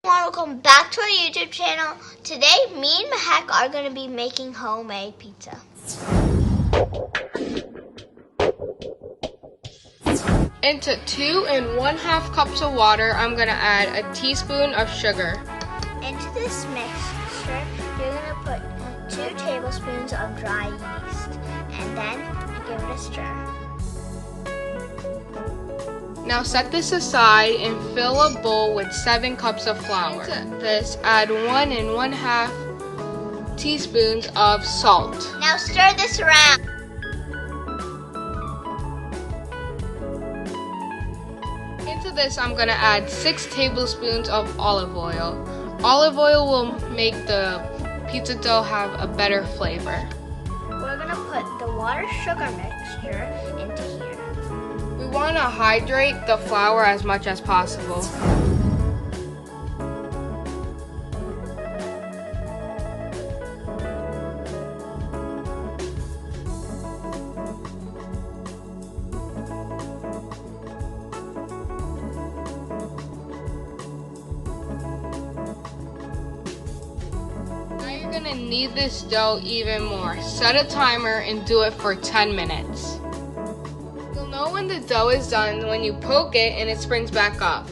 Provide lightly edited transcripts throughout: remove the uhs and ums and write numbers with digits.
Welcome back to our YouTube channel. Today, me and Mahek are going to be making homemade pizza. Into 2 1/2 cups of water, I'm going to add a teaspoon of sugar. Into this mixture, you're going to put 2 tablespoons of dry yeast and then give it a stir. Now set this aside and fill a bowl with 7 cups of flour. To this, add 1 1/2 teaspoons of salt. Now stir this around. Into this, I'm going to add 6 tablespoons of olive oil. Olive oil will make the pizza dough have a better flavor. We're going to put the water-sugar mixture into here. We want to hydrate the flour as much as possible. Now you're going to knead this dough even more. Set a timer and do it for 10 minutes. You'll know when the dough is done when you poke it and it springs back up.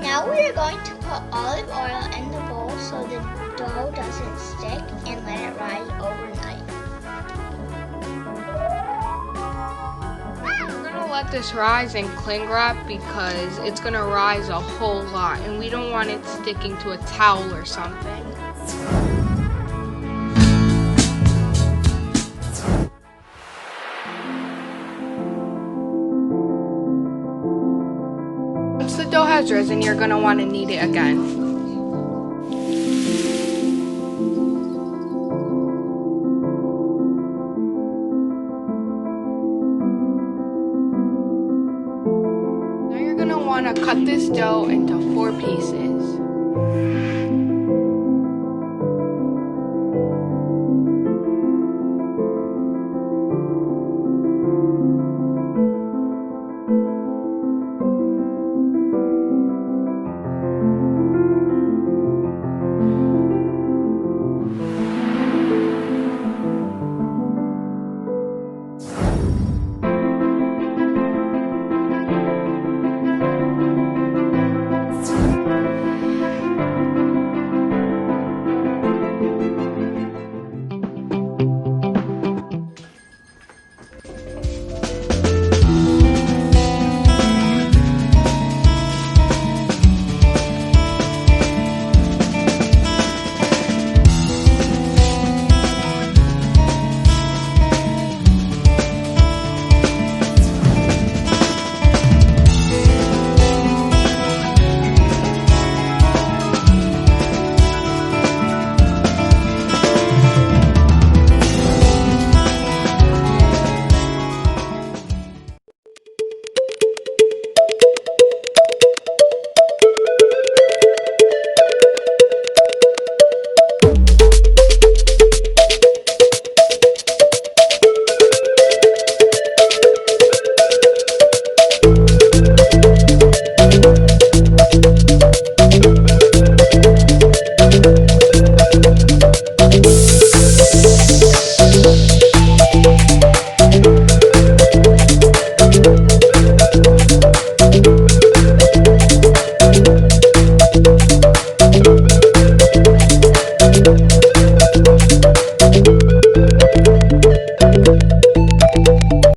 Now we are going to put olive oil in the bowl so the dough doesn't stick and let it rise overnight. We're going to let this rise in cling wrap because it's going to rise a whole lot and we don't want it sticking to a towel or something. Once the dough has risen, you're going to want to knead it again. Now you're going to want to cut this dough into 4 pieces.